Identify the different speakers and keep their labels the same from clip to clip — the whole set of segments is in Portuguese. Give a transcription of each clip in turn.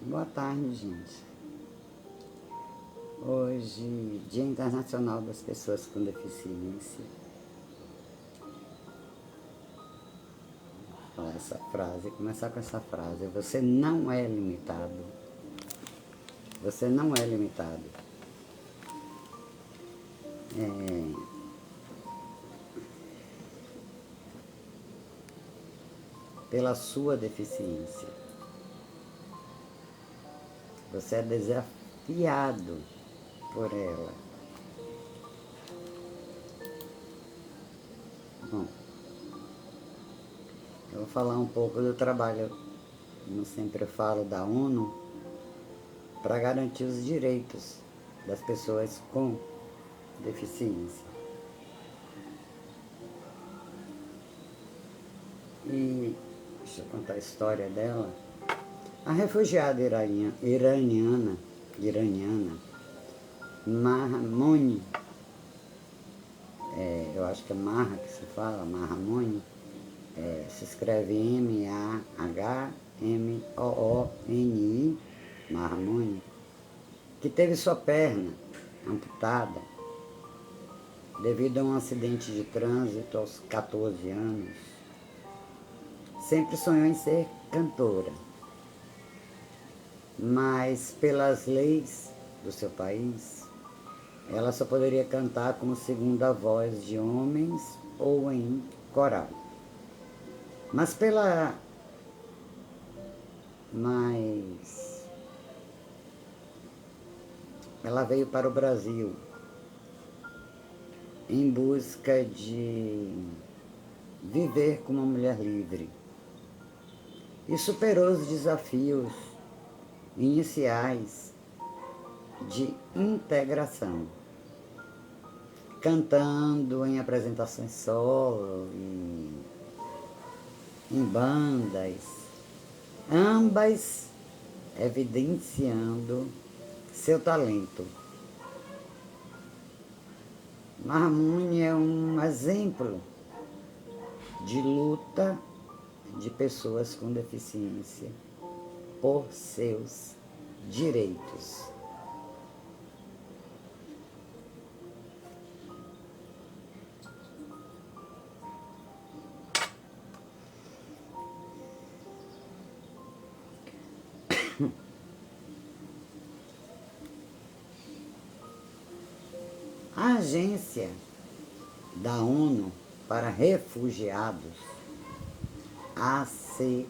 Speaker 1: Boa tarde, gente. Hoje, Dia Internacional das Pessoas com Deficiência. Vou falar essa frase, começar com essa frase. Você não é limitado. Você não é limitado. Pela sua deficiência. Você é desafiado por ela. Bom, eu vou falar um pouco do trabalho, como sempre eu falo, da ONU, para garantir os direitos das pessoas com deficiência. E deixa eu contar a história dela. A refugiada iraniana Mahamoni, eu acho que é Marra que se fala, Mahamoni, se escreve Mahmooni, Mahamoni, que teve sua perna amputada devido a um acidente de trânsito aos 14 anos. Sempre sonhou em ser cantora, mas pelas leis do seu país, ela só poderia cantar como segunda voz de homens ou em coral. Mas ela veio para o Brasil em busca de viver como uma mulher livre e superou os desafios iniciais de integração, cantando em apresentações solo, em bandas, ambas evidenciando seu talento. Mahamune é um exemplo de luta de pessoas com deficiência por seus direitos. A Agência da ONU para Refugiados, ACNUR,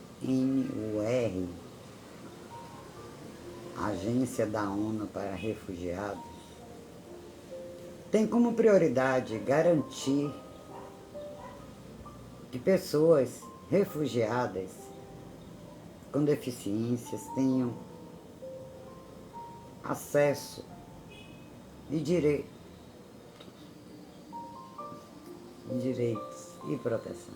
Speaker 1: Agência da ONU para Refugiados, tem como prioridade garantir que pessoas refugiadas com deficiências tenham acesso e direitos e proteção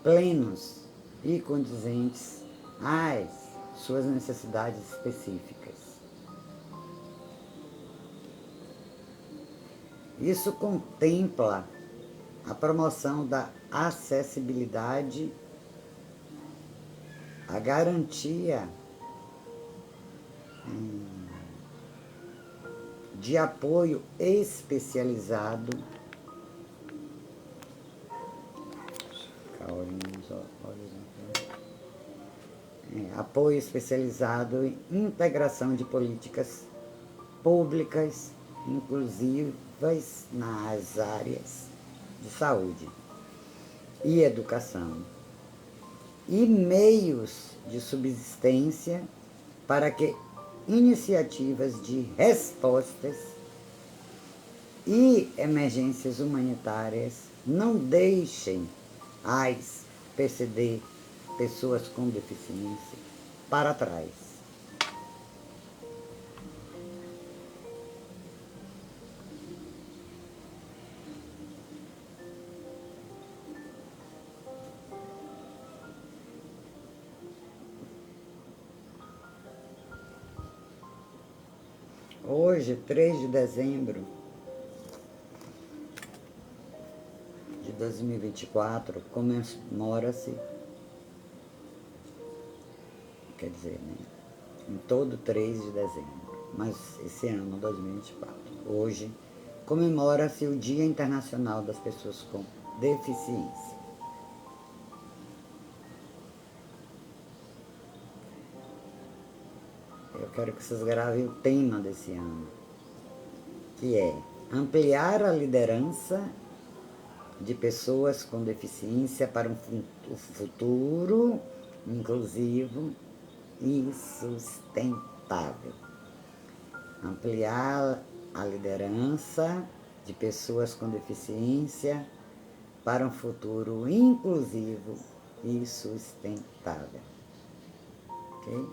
Speaker 1: plenos e condizentes às suas necessidades específicas. Isso contempla a promoção da acessibilidade, a garantia de apoio especializado, apoio especializado em integração de políticas públicas inclusivas nas áreas de saúde e educação, e meios de subsistência para que iniciativas de respostas e emergências humanitárias não deixem as PCD, pessoas com deficiência, para trás. Hoje, 3 de dezembro de 2024, comemora-se, quer dizer, né? Em todo 3 de dezembro. Mas esse ano, 2024, hoje, comemora-se o Dia Internacional das Pessoas com Deficiência. Eu quero que vocês gravem o tema desse ano, que é ampliar a liderança de pessoas com deficiência para um futuro inclusivo e sustentável. Ampliar a liderança de pessoas com deficiência para um futuro inclusivo e sustentável. Ok?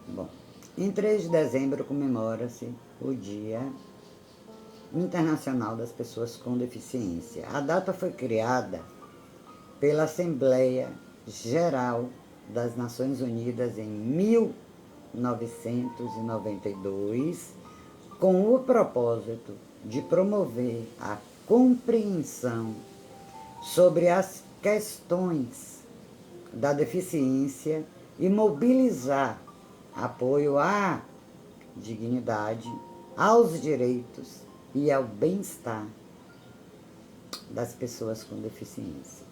Speaker 1: Bom, em 3 de dezembro comemora-se o Dia Internacional das Pessoas com Deficiência. A data foi criada pela Assembleia Geral das Nações Unidas em 1992, com o propósito de promover a compreensão sobre as questões da deficiência e mobilizar apoio à dignidade, aos direitos e ao bem-estar das pessoas com deficiência.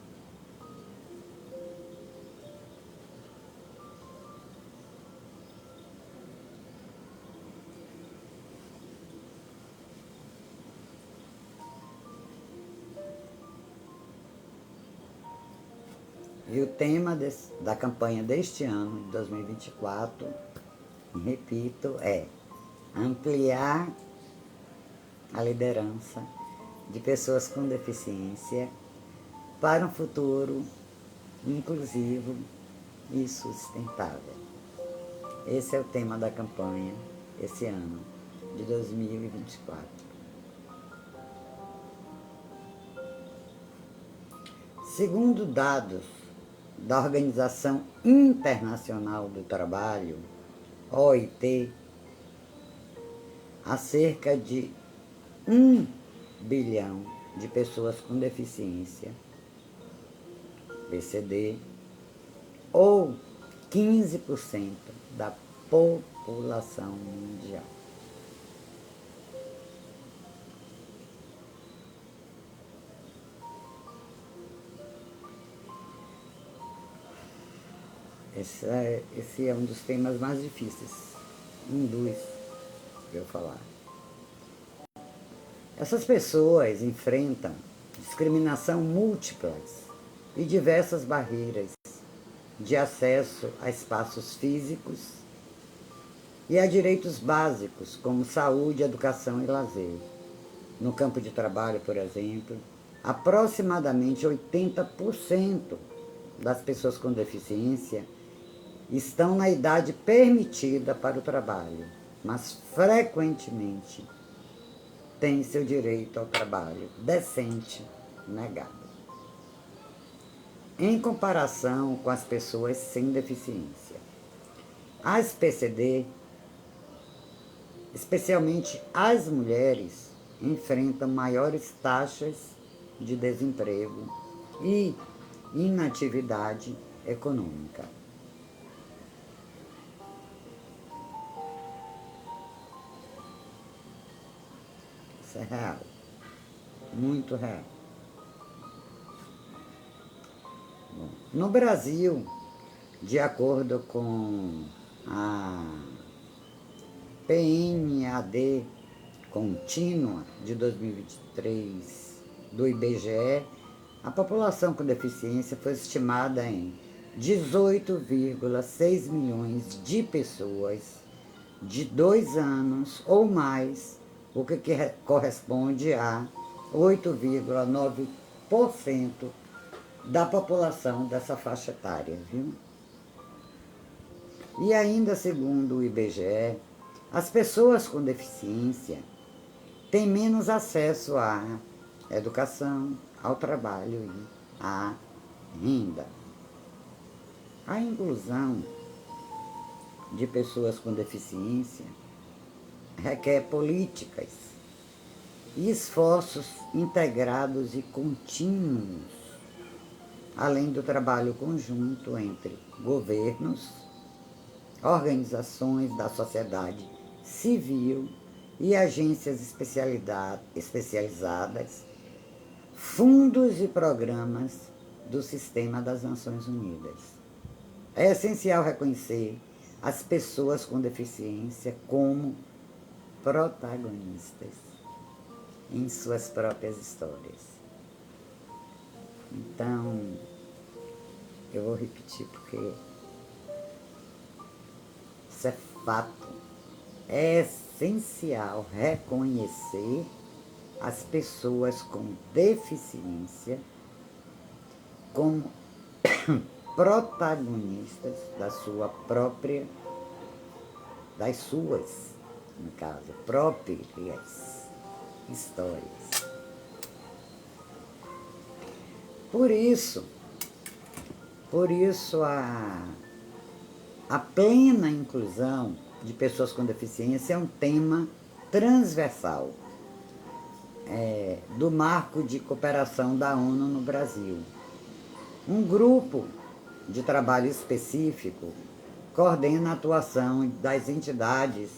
Speaker 1: E o tema da campanha deste ano, de 2024, repito, é ampliar a liderança de pessoas com deficiência para um futuro inclusivo e sustentável. Esse é o tema da campanha esse ano, de 2024. Segundo dados da Organização Internacional do Trabalho, OIT, há cerca de 1 bilhão de pessoas com deficiência, PCD, ou 15% da população mundial. Esse é um dos temas mais difíceis, um dos que eu falar. Essas pessoas enfrentam discriminação múltiplas e diversas barreiras de acesso a espaços físicos e a direitos básicos como saúde, educação e lazer. No campo de trabalho, por exemplo, aproximadamente 80% das pessoas com deficiência estão na idade permitida para o trabalho, mas frequentemente têm seu direito ao trabalho decente negado. Em comparação com as pessoas sem deficiência, as PCD, especialmente as mulheres, enfrentam maiores taxas de desemprego e inatividade econômica. Isso é real, muito real. Bom, no Brasil, de acordo com a PNAD contínua de 2023 do IBGE, a população com deficiência foi estimada em 18,6 milhões de pessoas de 2 anos ou mais, o que corresponde a 8,9% da população dessa faixa etária, viu? E ainda segundo o IBGE, as pessoas com deficiência têm menos acesso à educação, ao trabalho e à renda. A inclusão de pessoas com deficiência requer políticas e esforços integrados e contínuos, além do trabalho conjunto entre governos, organizações da sociedade civil e agências especializadas, fundos e programas do Sistema das Nações Unidas. É essencial reconhecer as pessoas com deficiência como protagonistas em suas próprias histórias. Então, eu vou repetir porque isso é fato. É essencial reconhecer as pessoas com deficiência como protagonistas das suas, no caso, próprias histórias. Por isso a plena inclusão de pessoas com deficiência é um tema transversal do marco de cooperação da ONU no Brasil. Um grupo de trabalho específico coordena a atuação das entidades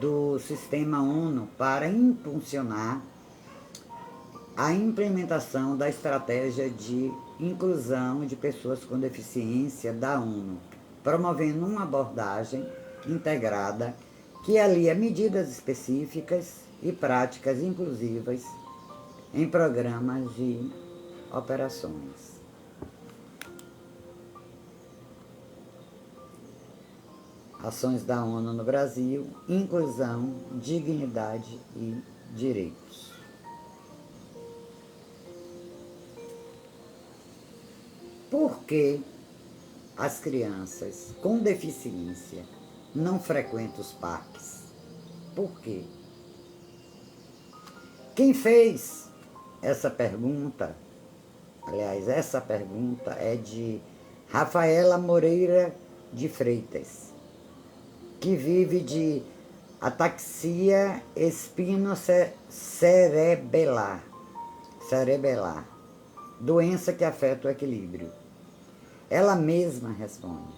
Speaker 1: do Sistema ONU para impulsionar a implementação da estratégia de inclusão de pessoas com deficiência da ONU, promovendo uma abordagem integrada que alia medidas específicas e práticas inclusivas em programas e operações. Ações da ONU no Brasil, inclusão, dignidade e direitos. Por que as crianças com deficiência não frequentam os parques? Por quê? Quem fez essa pergunta, aliás, essa pergunta é de Rafaela Moreira de Freitas, que vive de ataxia espinocerebelar, doença que afeta o equilíbrio. Ela mesma responde: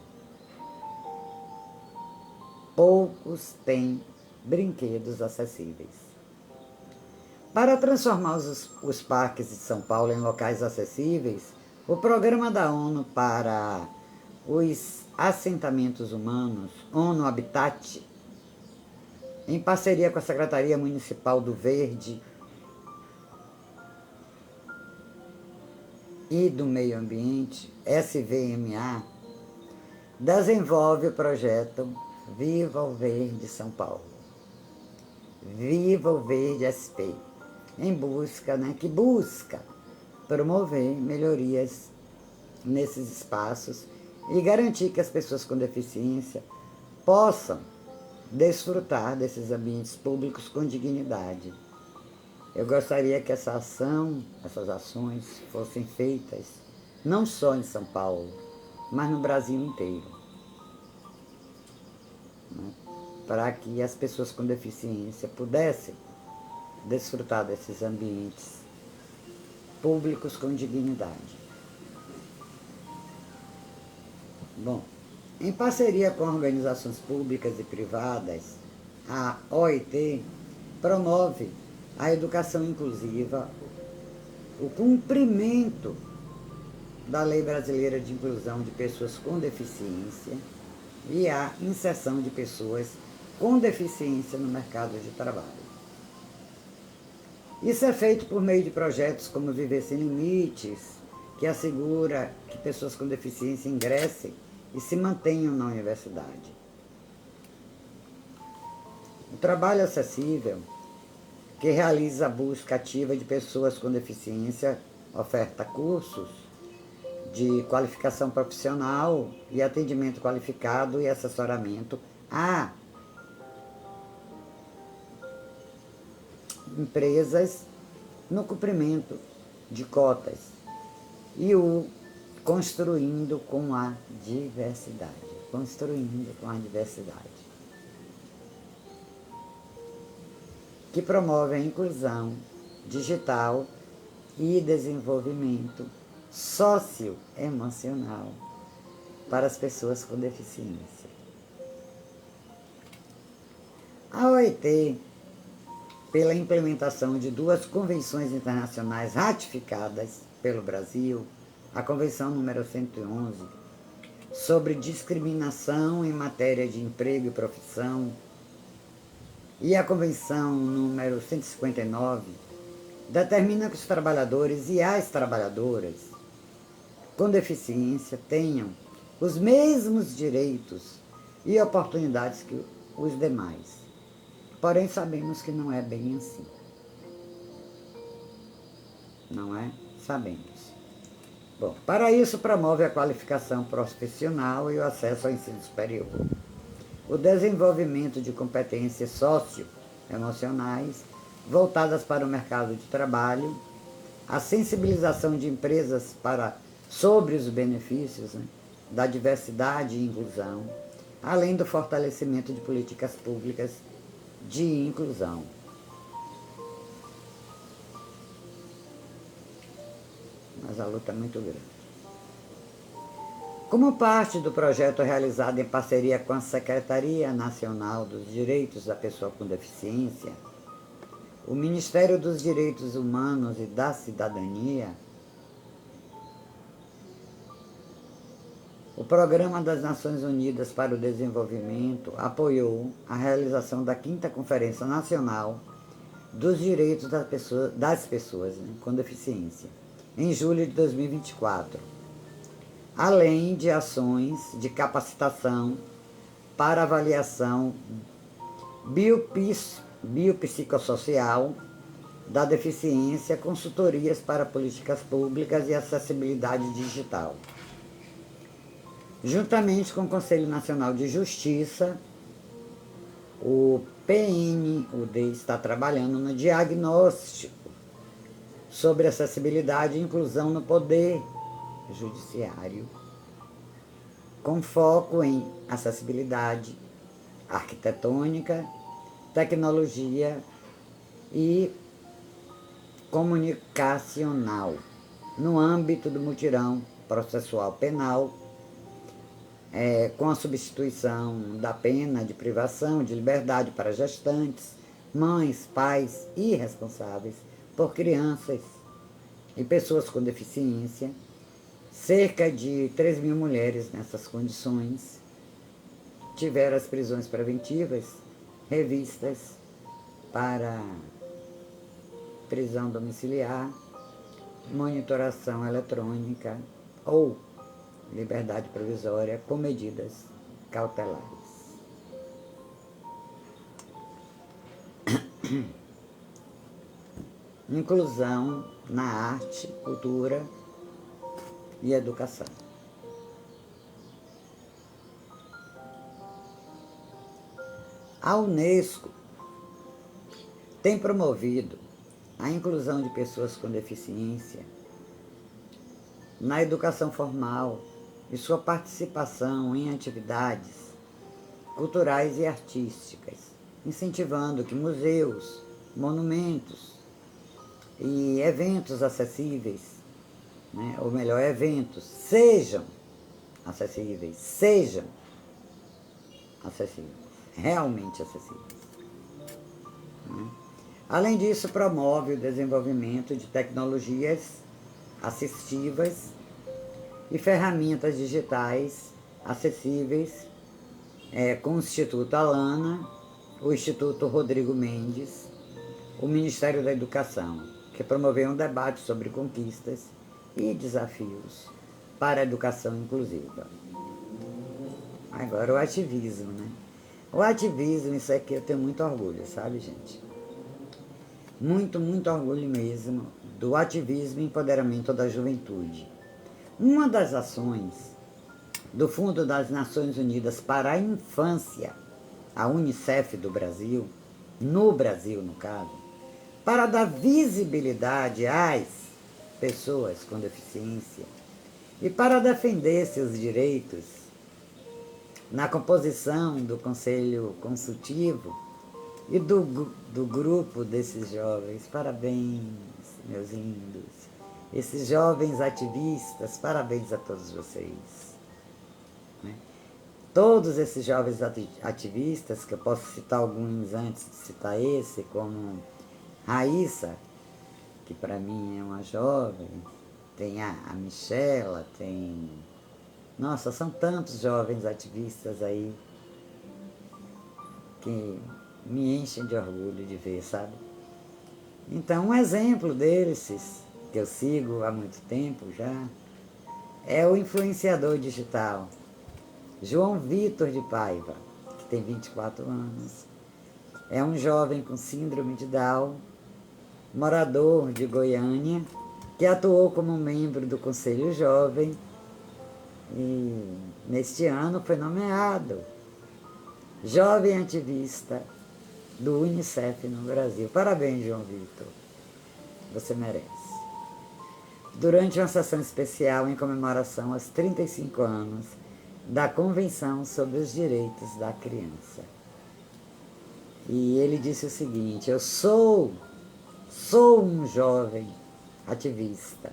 Speaker 1: poucos têm brinquedos acessíveis. Para transformar os parques de São Paulo em locais acessíveis, o Programa da ONU para os Assentamentos Humanos, ONU Habitat, em parceria com a Secretaria Municipal do Verde e do Meio Ambiente, SVMA, desenvolve o projeto Viva o Verde São Paulo, Viva o Verde SP, que busca promover melhorias nesses espaços e garantir que as pessoas com deficiência possam desfrutar desses ambientes públicos com dignidade. Eu gostaria que essas ações fossem feitas não só em São Paulo, mas no Brasil inteiro, né? Para que as pessoas com deficiência pudessem desfrutar desses ambientes públicos com dignidade. Bom, em parceria com organizações públicas e privadas, a OIT promove a educação inclusiva, o cumprimento da Lei Brasileira de Inclusão de Pessoas com Deficiência e a inserção de pessoas com deficiência no mercado de trabalho. Isso é feito por meio de projetos como Viver Sem Limites, que assegura que pessoas com deficiência ingressem e se mantenham na universidade. O trabalho acessível, que realiza a busca ativa de pessoas com deficiência, oferta cursos de qualificação profissional e atendimento qualificado e assessoramento a empresas no cumprimento de cotas e o construindo com a diversidade. que promove a inclusão digital e desenvolvimento socioemocional para as pessoas com deficiência. A OIT, pela implementação de 2 convenções internacionais ratificadas pelo Brasil, a Convenção número 111, sobre discriminação em matéria de emprego e profissão, e a Convenção número 159, determina que os trabalhadores e as trabalhadoras com deficiência tenham os mesmos direitos e oportunidades que os demais. Porém, sabemos que não é bem assim. Não é? Sabemos. Bom, para isso promove a qualificação profissional e o acesso ao ensino superior, o desenvolvimento de competências socioemocionais voltadas para o mercado de trabalho, a sensibilização de empresas sobre os benefícios, né, da diversidade e inclusão, além do fortalecimento de políticas públicas de inclusão. Mas a luta é muito grande. Como parte do projeto realizado em parceria com a Secretaria Nacional dos Direitos da Pessoa com Deficiência, o Ministério dos Direitos Humanos e da Cidadania, o Programa das Nações Unidas para o Desenvolvimento apoiou a realização da 5ª Conferência Nacional dos Direitos das Pessoas, né, com Deficiência, em julho de 2024, além de ações de capacitação para avaliação biopsicossocial da deficiência, consultorias para políticas públicas e acessibilidade digital. Juntamente com o Conselho Nacional de Justiça, o PNUD está trabalhando no diagnóstico sobre acessibilidade e inclusão no Poder Judiciário, com foco em acessibilidade arquitetônica, tecnologia e comunicacional, no âmbito do mutirão processual penal, com a substituição da pena de privação de liberdade para gestantes, mães, pais e responsáveis por crianças e pessoas com deficiência. Cerca de 3.000 mulheres nessas condições tiveram as prisões preventivas revistas para prisão domiciliar, monitoração eletrônica ou liberdade provisória com medidas cautelares. Inclusão na arte, cultura e educação. A Unesco tem promovido a inclusão de pessoas com deficiência na educação formal e sua participação em atividades culturais e artísticas, incentivando que museus, monumentos e eventos acessíveis, né, ou melhor, eventos sejam acessíveis, realmente acessíveis. Né? Além disso, promove o desenvolvimento de tecnologias assistivas e ferramentas digitais acessíveis com o Instituto Alana, o Instituto Rodrigo Mendes, o Ministério da Educação, que promoveu um debate sobre conquistas e desafios para a educação inclusiva. Agora, o ativismo, né? O ativismo, isso aqui eu tenho muito orgulho, sabe, gente? Muito, muito orgulho mesmo do ativismo e empoderamento da juventude. Uma das ações do Fundo das Nações Unidas para a Infância, a UNICEF do Brasil, no Brasil, no caso, para dar visibilidade às pessoas com deficiência e para defender seus direitos na composição do Conselho Consultivo e do grupo desses jovens. Parabéns, meus lindos. Esses jovens ativistas, parabéns a todos vocês. Né? Todos esses jovens ativistas, que eu posso citar alguns antes de citar esse, como Raíssa, que para mim é uma jovem, tem a Michela, tem... Nossa, são tantos jovens ativistas aí que me enchem de orgulho de ver, sabe? Então, um exemplo desses, que eu sigo há muito tempo já, é o influenciador digital, João Vitor de Paiva, que tem 24 anos. É um jovem com síndrome de Down, morador de Goiânia, que atuou como membro do Conselho Jovem e, neste ano, foi nomeado jovem ativista do Unicef no Brasil. Parabéns, João Vitor. Você merece. Durante uma sessão especial em comemoração aos 35 anos da Convenção sobre os Direitos da Criança. E ele disse o seguinte: eu sou um jovem ativista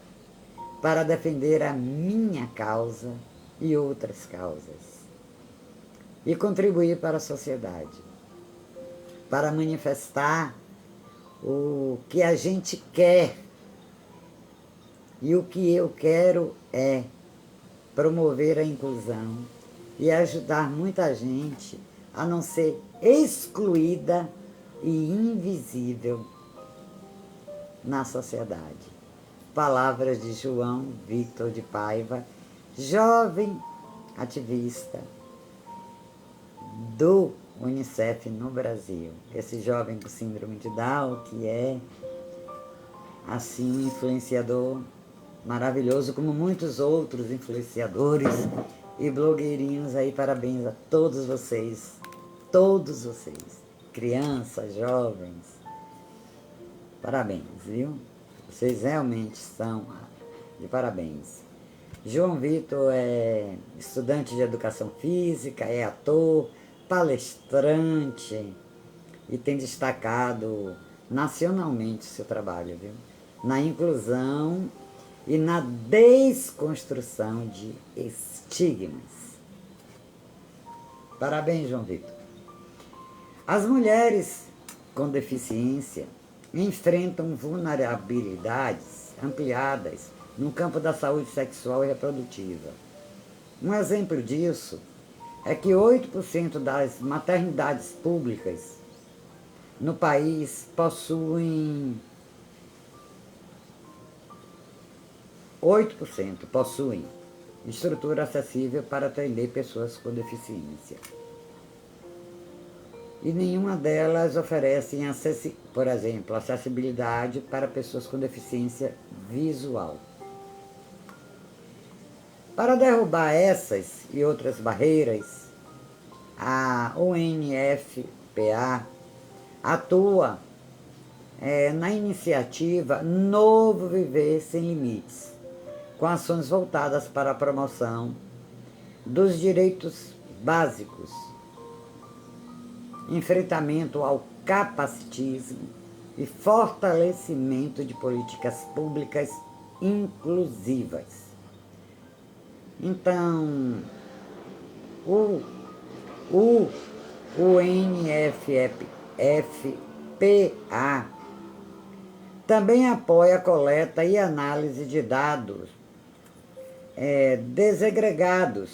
Speaker 1: para defender a minha causa e outras causas e contribuir para a sociedade, para manifestar o que a gente quer. E o que eu quero é promover a inclusão e ajudar muita gente a não ser excluída e invisível na sociedade. Palavras de João Vitor de Paiva, jovem ativista do Unicef no Brasil. Esse jovem com síndrome de Down, que é assim um influenciador maravilhoso, como muitos outros influenciadores e blogueirinhos aí. Parabéns a todos vocês, crianças, jovens, parabéns, viu? Vocês realmente são de parabéns. João Vitor é estudante de educação física, é ator, palestrante e tem destacado nacionalmente o seu trabalho, viu? Na inclusão e na desconstrução de estigmas. Parabéns, João Vitor. As mulheres com deficiência enfrentam vulnerabilidades ampliadas no campo da saúde sexual e reprodutiva. Um exemplo disso é que 8% das maternidades públicas no país possuem 8% possuem estrutura acessível para atender pessoas com deficiência. E nenhuma delas oferece, por exemplo, acessibilidade para pessoas com deficiência visual. Para derrubar essas e outras barreiras, a UNFPA atua na iniciativa Novo Viver Sem Limites, com ações voltadas para a promoção dos direitos básicos, enfrentamento ao capacitismo e fortalecimento de políticas públicas inclusivas. Então, o UNFPA também apoia a coleta e análise de dados desagregados,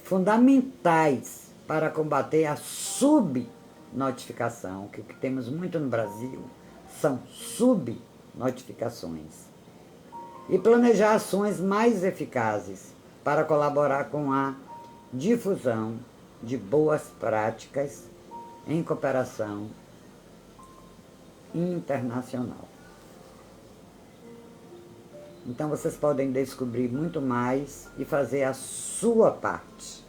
Speaker 1: fundamentais para combater a subnotificação, que o que temos muito no Brasil são subnotificações, e planejar ações mais eficazes para colaborar com a difusão de boas práticas em cooperação internacional. Então vocês podem descobrir muito mais e fazer a sua parte.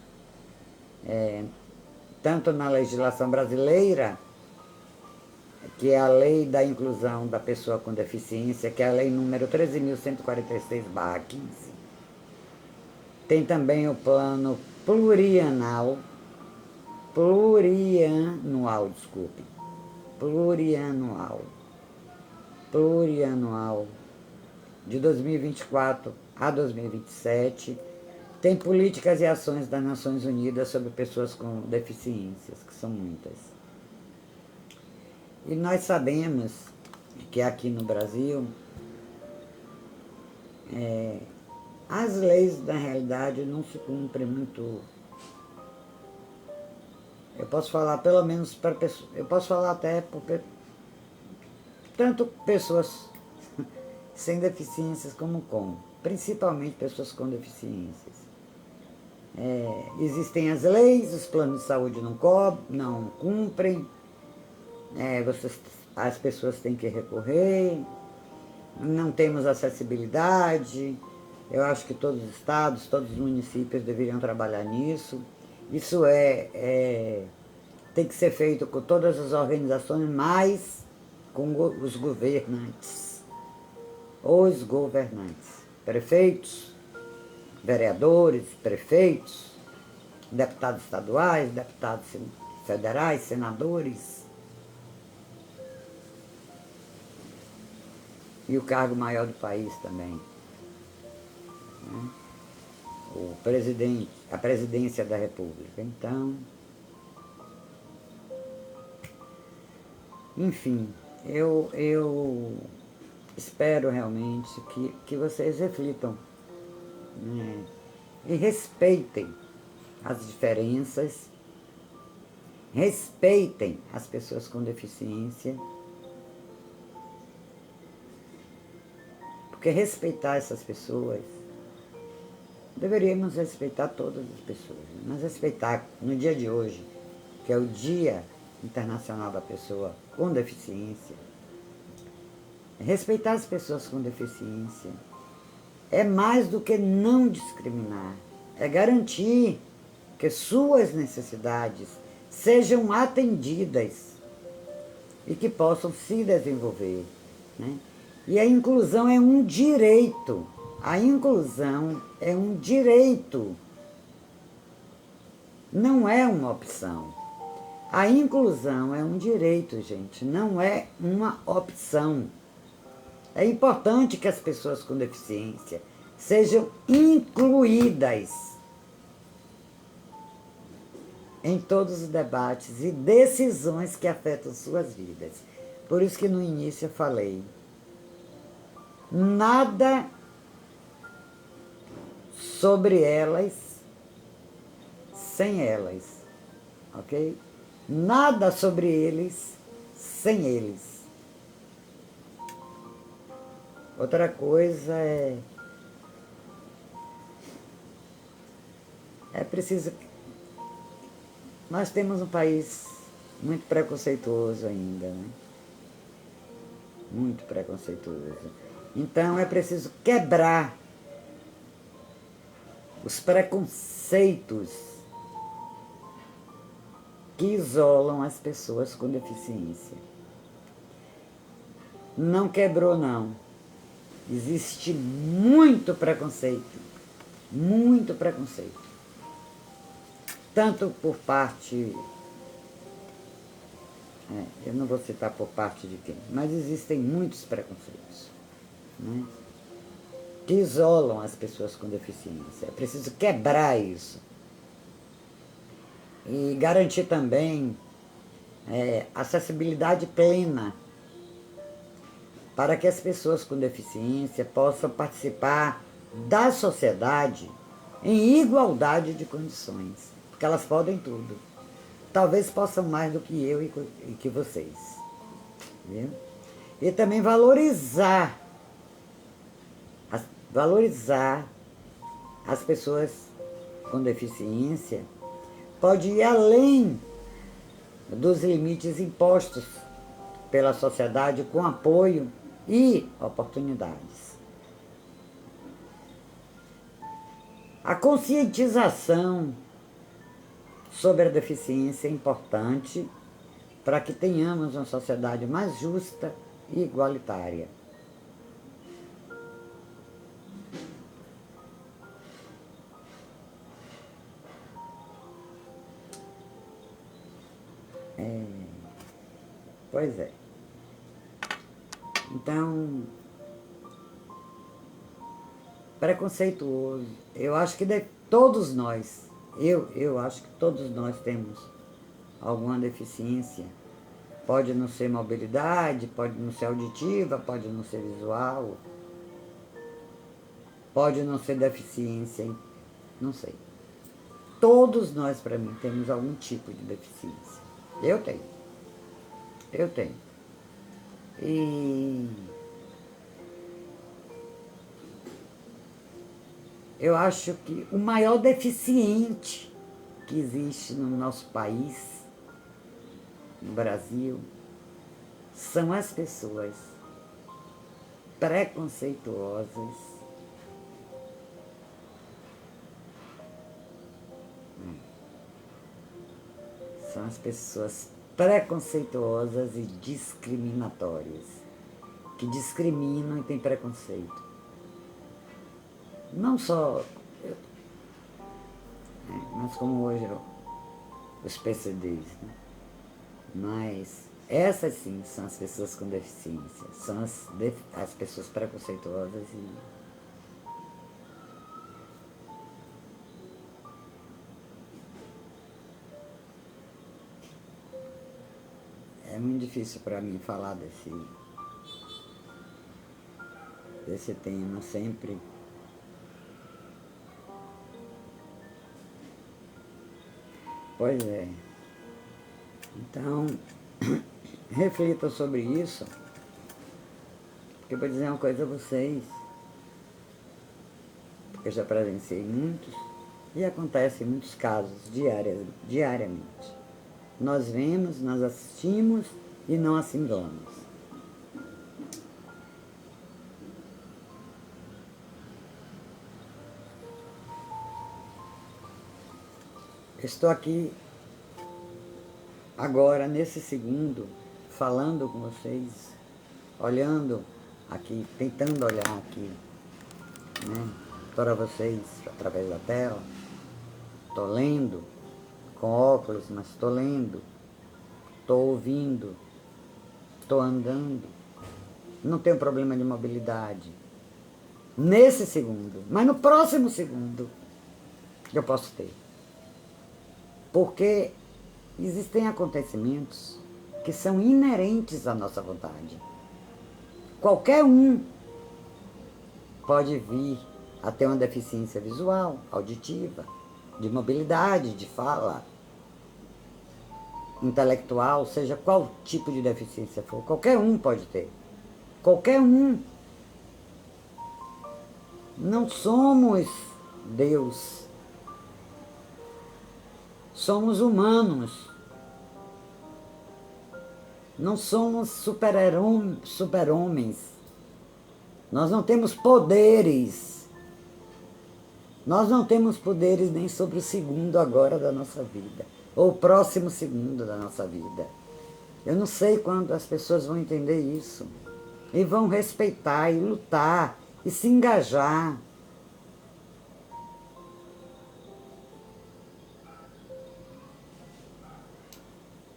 Speaker 1: Tanto na legislação brasileira, que é a Lei da Inclusão da Pessoa com Deficiência, que é a Lei número 13.146/15. Tem também o Plano Plurianual plurianual, desculpe, plurianual, plurianual, de 2024 a 2027, tem políticas e ações das Nações Unidas sobre pessoas com deficiências, que são muitas. E nós sabemos que aqui no Brasil, as leis, na realidade, não se cumprem muito. Eu posso falar pelo menos para pessoas, eu posso falar até por tanto pessoas sem deficiências como com, principalmente pessoas com deficiências. Existem as leis, os planos de saúde não cumprem, as pessoas têm que recorrer, não temos acessibilidade. Eu acho que todos os estados, todos os municípios deveriam trabalhar nisso. Isso tem que ser feito com todas as organizações, mas com os governantes. Os governantes, prefeitos, vereadores, prefeitos, deputados estaduais, deputados federais, senadores. E o cargo maior do país também. O presidente, a presidência da República. Então, enfim, eu espero realmente que vocês reflitam, né, e respeitem as diferenças, respeitem as pessoas com deficiência, porque respeitar essas pessoas, deveríamos respeitar todas as pessoas, mas respeitar no dia de hoje, que é o Dia Internacional da Pessoa com Deficiência, respeitar as pessoas com deficiência é mais do que não discriminar, é garantir que suas necessidades sejam atendidas e que possam se desenvolver, né? E a inclusão é um direito. A inclusão é um direito, não é uma opção. A inclusão é um direito, gente, não é uma opção. É importante que as pessoas com deficiência sejam incluídas em todos os debates e decisões que afetam suas vidas. Por isso que no início eu falei, nada sobre elas sem elas, ok? Nada sobre eles sem eles. Outra coisa é preciso. Nós temos um país muito preconceituoso ainda, né? Muito preconceituoso. Então é preciso quebrar os preconceitos que isolam as pessoas com deficiência. Não quebrou, não. Existe muito preconceito. Muito preconceito. Tanto por parte... eu não vou citar por parte de quem, mas existem muitos preconceitos, né, que isolam as pessoas com deficiência. É preciso quebrar isso. E garantir também acessibilidade plena para que as pessoas com deficiência possam participar da sociedade em igualdade de condições, porque elas podem tudo. Talvez possam mais do que eu e que vocês. Viu? E também valorizar as pessoas com deficiência, pode ir além dos limites impostos pela sociedade com apoio e oportunidades. A conscientização sobre a deficiência é importante para que tenhamos uma sociedade mais justa e igualitária. Pois é. Então, preconceituoso. Eu acho que todos nós, eu acho que todos nós temos alguma deficiência. Pode não ser mobilidade, pode não ser auditiva, pode não ser visual, pode não ser deficiência, não sei. Todos nós, para mim, temos algum tipo de deficiência. Eu tenho. Eu tenho. E eu acho que o maior deficiente que existe no nosso país, no Brasil, são as pessoas preconceituosas, são as pessoas preconceituosas e discriminatórias, que discriminam e têm preconceito. Não só, mas como hoje os PCDs, né? Mas essas sim são as pessoas com deficiência, são as pessoas preconceituosas e é muito difícil para mim falar desse tema sempre. Pois é. Então, reflitam sobre isso, porque eu vou dizer uma coisa a vocês, porque eu já presenciei muitos, e acontece em muitos casos diariamente. Nós vemos, nós assistimos e não assimilamos. Estou aqui agora, nesse segundo, falando com vocês, olhando aqui, tentando olhar aqui, né, para vocês através da tela. Estou lendo com óculos, mas estou lendo, estou ouvindo, estou andando. Não tenho problema de mobilidade nesse segundo, mas no próximo segundo eu posso ter. Porque existem acontecimentos que são inerentes à nossa vontade. Qualquer um pode vir a ter uma deficiência visual, auditiva, de mobilidade, de fala, intelectual, seja qual tipo de deficiência for. Qualquer um pode ter. Qualquer um. Não somos Deus. Somos humanos. Não somos super-homens. Nós não temos poderes. Nós não temos poderes nem sobre o segundo agora da nossa vida, ou o próximo segundo da nossa vida. Eu não sei quando as pessoas vão entender isso, e vão respeitar, e lutar, e se engajar.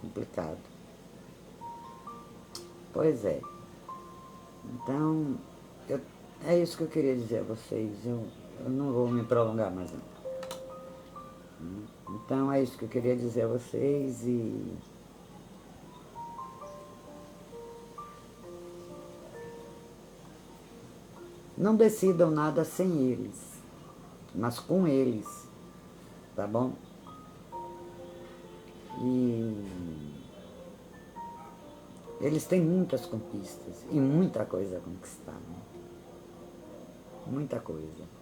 Speaker 1: Complicado. Pois é. Então, é isso que eu queria dizer a vocês. Eu não vou me prolongar mais não. Então é isso que eu queria dizer a vocês e não decidam nada sem eles, mas com eles, tá bom? E eles têm muitas conquistas e muita coisa a conquistar, né? Muita coisa.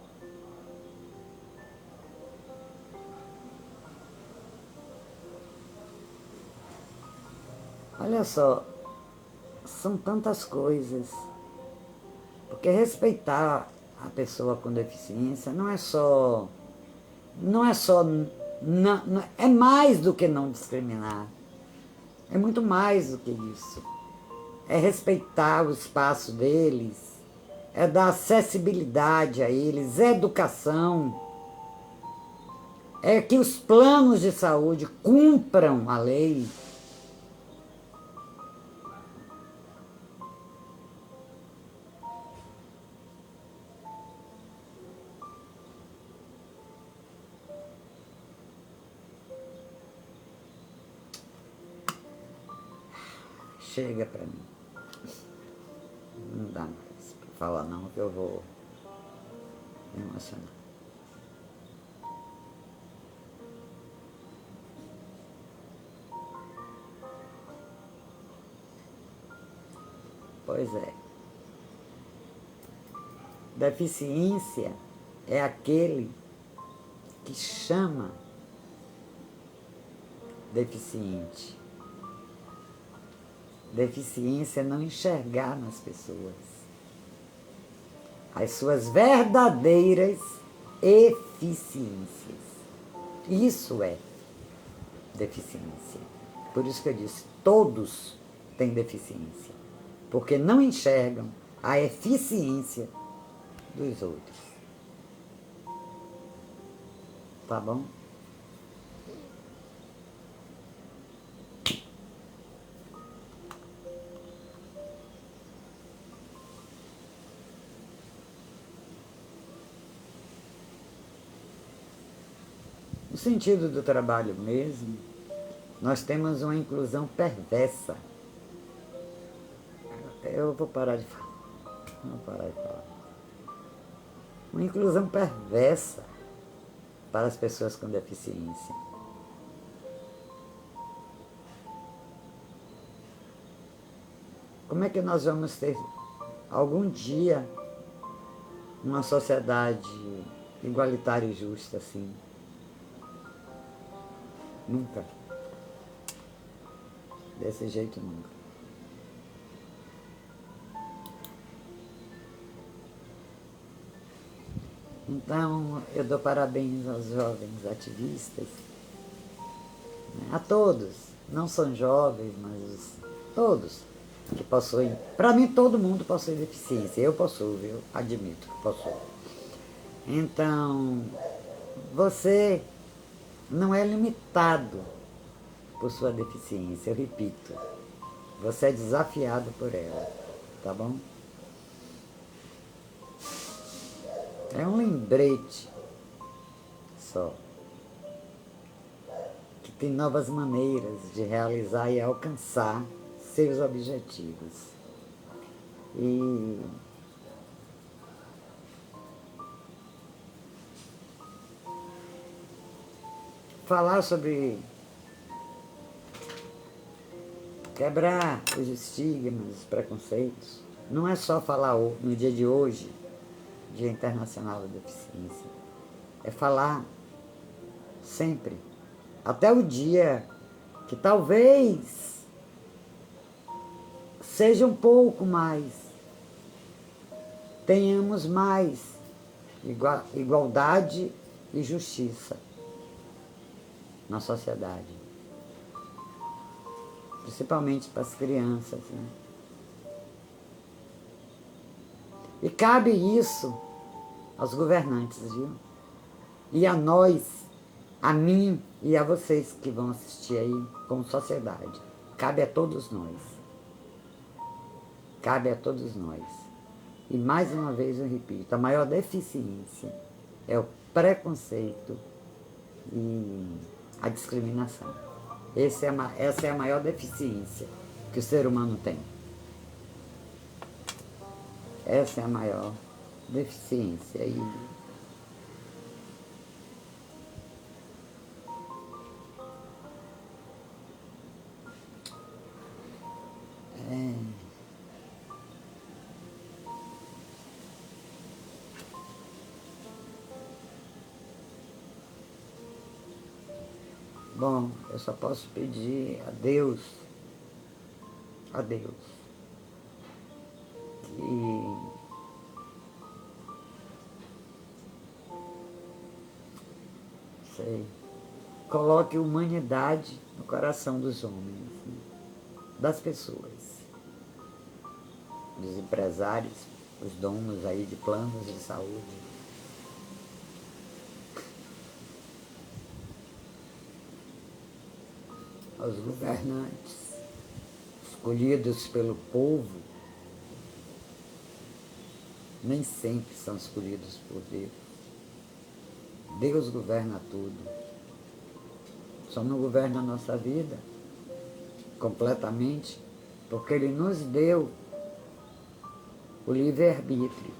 Speaker 1: Olha só, são tantas coisas, porque respeitar a pessoa com deficiência não é só, é mais do que não discriminar, é muito mais do que isso. É respeitar o espaço deles, é dar acessibilidade a eles, é educação, é que os planos de saúde cumpram a lei. chega para mim. Não dá mais para falar não, que eu vou me emocionar. Pois é. Deficiência é aquele que chama deficiente. Deficiência é não enxergar nas pessoas as suas verdadeiras eficiências. Isso é deficiência. Por isso que eu disse, todos têm deficiência, porque não enxergam a eficiência dos outros. Tá bom? No sentido do trabalho mesmo, nós temos uma inclusão perversa. Eu vou parar de falar. Vou parar de falar. Uma inclusão perversa para as pessoas com deficiência. Como é que nós vamos ter algum dia uma sociedade igualitária e justa assim? Nunca. Desse jeito nunca. Então, eu dou parabéns aos jovens ativistas, né? A todos, não são jovens, mas todos que possuem. Para mim, todo mundo possui deficiência. Eu possuo, eu admito, possuo. Então, você não é limitado por sua deficiência, eu repito. Você é desafiado por ela, tá bom? É um lembrete só, que tem novas maneiras de realizar e alcançar seus objetivos. E falar sobre quebrar os estigmas, os preconceitos, não é só falar no dia de hoje, Dia Internacional da Deficiência. É falar sempre, até o dia que talvez seja um pouco mais, tenhamos mais igualdade e justiça na sociedade, principalmente para as crianças, né? E cabe isso aos governantes, viu? E a nós, a mim e a vocês que vão assistir aí como sociedade. Cabe a todos nós. Cabe a todos nós. E mais uma vez eu repito, a maior deficiência é o preconceito e a discriminação. Essa é a maior deficiência que o ser humano tem. Essa é a maior deficiência. Bom, eu só posso pedir a Deus, que coloque humanidade no coração dos homens, né? Das pessoas, dos empresários, os donos aí de planos de saúde. Aos governantes, escolhidos pelo povo, nem sempre são escolhidos por Deus. Deus governa tudo. Só não governa a nossa vida completamente porque Ele nos deu o livre-arbítrio.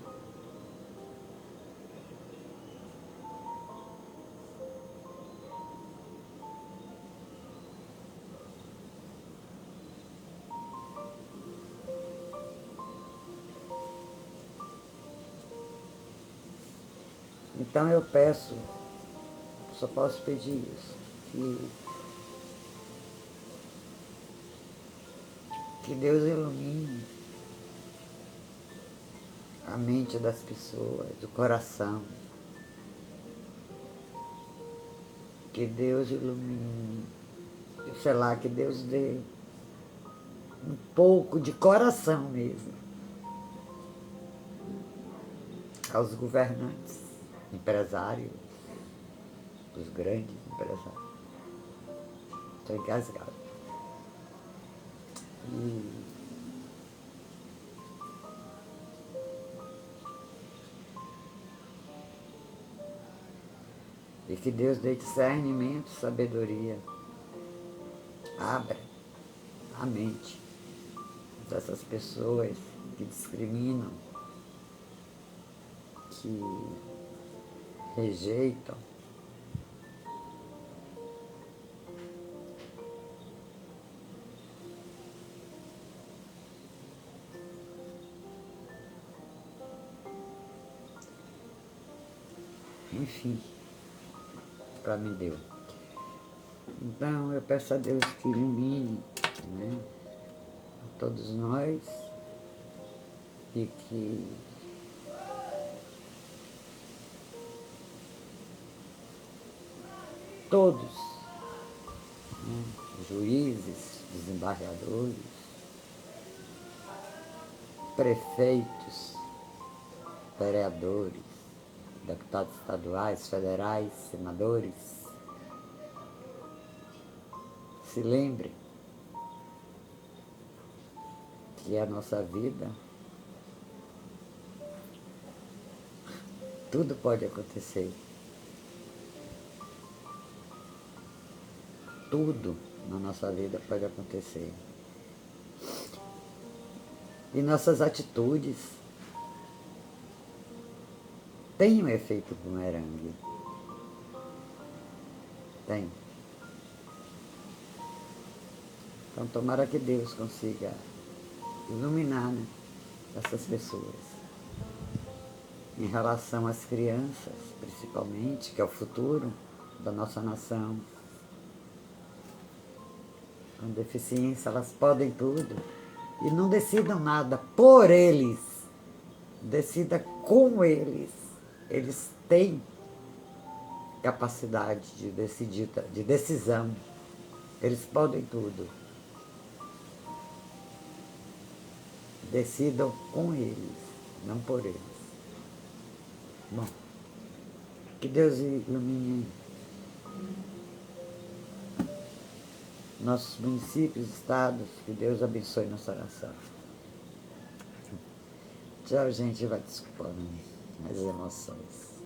Speaker 1: Então eu peço, só posso pedir isso, que Deus ilumine a mente das pessoas, o coração. Que Deus ilumine, sei lá, que Deus dê um pouco de coração mesmo aos governantes, empresários, os grandes empresários. Estou engasgado. E que Deus dê discernimento, sabedoria. Abra a mente dessas pessoas que discriminam, que rejeitam. Enfim, para mim deu. Então eu peço a Deus que ilumine, né, a todos nós e que todos, né, juízes, desembargadores, prefeitos, vereadores, deputados estaduais, federais, senadores, se lembrem que a nossa vida, tudo pode acontecer. Tudo na nossa vida pode acontecer. E nossas atitudes têm um efeito bumerangue. Tem. Então tomara que Deus consiga iluminar, né, essas pessoas. Em relação às crianças, principalmente, que é o futuro da nossa nação. Com deficiência, elas podem tudo. E não decidam nada por eles. Decida com eles. Eles têm capacidade de decidir, de decisão. Eles podem tudo. Decidam com eles, não por eles. Bom, que Deus ilumine nossos municípios, estados, que Deus abençoe nossa nação. Tchau, gente, vai desculpando as emoções.